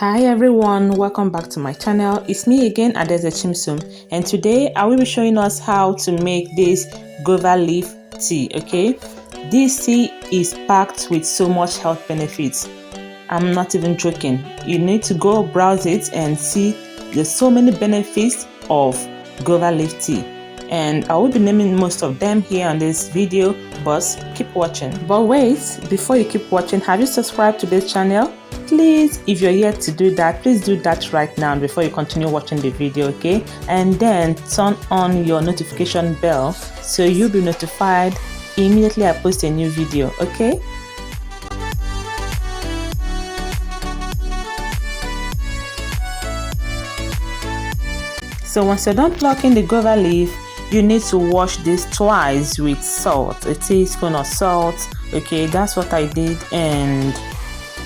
Hi everyone, welcome back to my channel. It's me again, Adeze Chimsum, and today I will be showing us how to make this guava leaf tea. Okay, this tea is packed with so much health benefits. I'm not even joking. You need to go browse it and see there's so many benefits of guava leaf tea, and I will be naming most of them here on this video, but keep watching. But wait, before you keep watching, have you subscribed to this channel? Please, if you're yet to do that, please do that right now before you continue watching the video, okay? And then turn on your notification bell so you'll be notified immediately I post a new video, okay? So once you're done plucking the guava leaf, you need to wash this twice with salt, a teaspoon of salt. Okay, that's what I did, and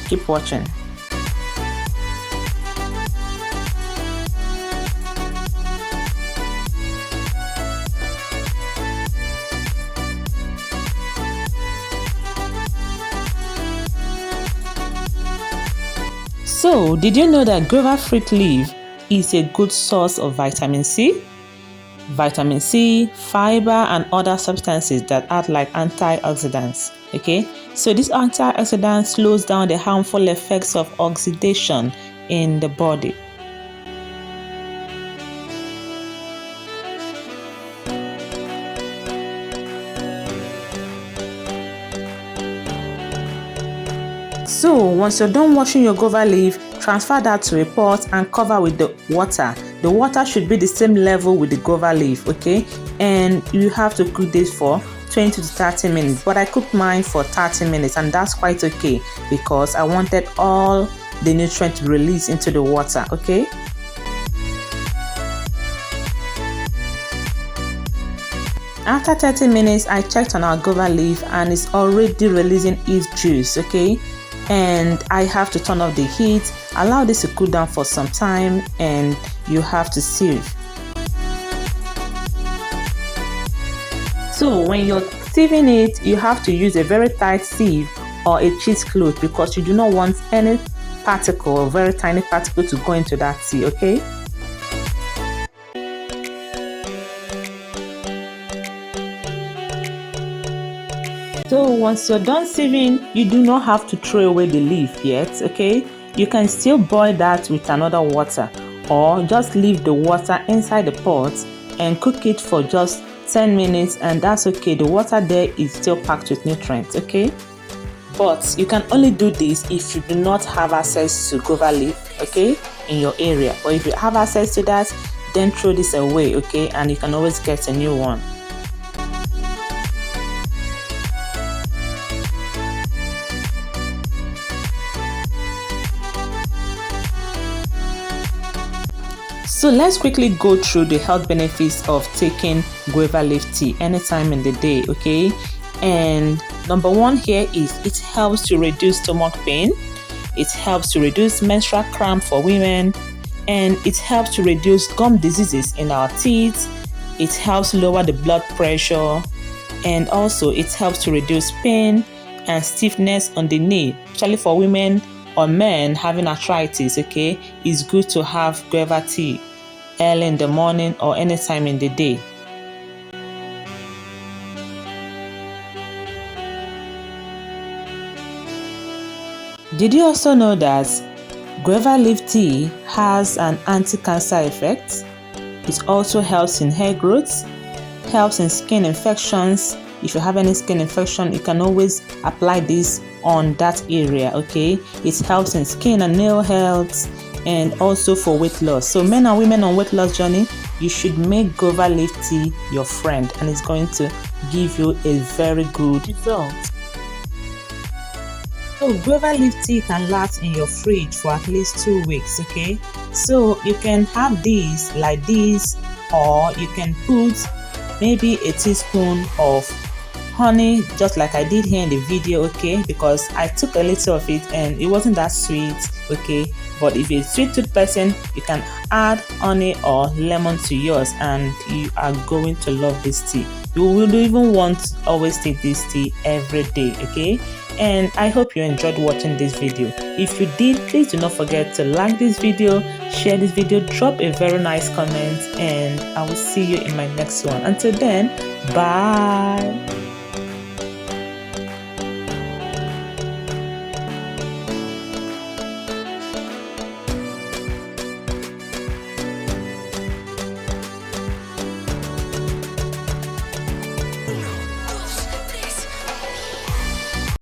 keep watching. So, did you know that guava fruit leaf is a good source of vitamin C? Vitamin C, fiber, and other substances that act like antioxidants. Okay, so this antioxidant slows down the harmful effects of oxidation in the body. So once you're done washing your guava leaf, transfer that to a pot and cover with the water. The water should be the same level with the guava leaf, okay? And you have to cook this for 20 to 30 minutes, but I cooked mine for 30 minutes, and that's quite okay because I wanted all the nutrients to release into the water, okay? After 30 minutes, I checked on our guava leaf and it's already releasing its juice, okay? And I have to turn off the heat, allow this to cool down for some time, and you have to sieve. So when you're sieving it, you have to use a very tight sieve or a cheesecloth because you do not want any particle or very tiny particle to go into that tea, okay? So once you're done sieving, you do not have to throw away the leaf yet, okay? You can still boil that with another water, or just leave the water inside the pot and cook it for just 10 minutes, and that's okay. The water there is still packed with nutrients, okay? But you can only do this if you do not have access to guava leaf, okay, in your area. Or if you have access to that, then throw this away, okay? And you can always get a new one. So let's quickly go through the health benefits of taking guava leaf tea anytime in the day, okay? And number one here is it helps to reduce stomach pain, it helps to reduce menstrual cramp for women, and it helps to reduce gum diseases in our teeth, it helps lower the blood pressure, and also it helps to reduce pain and stiffness on the knee, especially for women or men having arthritis, okay? It's good to have guava tea early in the morning or anytime in the day. Did you also know that guava leaf tea has an anti-cancer effect? It also helps in hair growth, helps in skin infections. If you have any skin infection, you can always apply this on that area, okay? It helps in skin and nail health, and also for weight loss. So men and women on weight loss journey, you should make guava leaf tea your friend, and it's going to give you a very good result. So guava leaf tea can last in your fridge for at least 2 weeks, okay? So you can have this like this, or you can put maybe a teaspoon of honey, just like I did here in the video, okay? Because I took a little of it and it wasn't that sweet, okay? But if you're a sweet tooth person, you can add honey or lemon to yours, and you are going to love this tea. You will even want to always take this tea every day, okay? and I hope you enjoyed watching this video. If you did, please do not forget to like this video, share this video, drop a very nice comment, and I will see you in my next one. Until then, bye.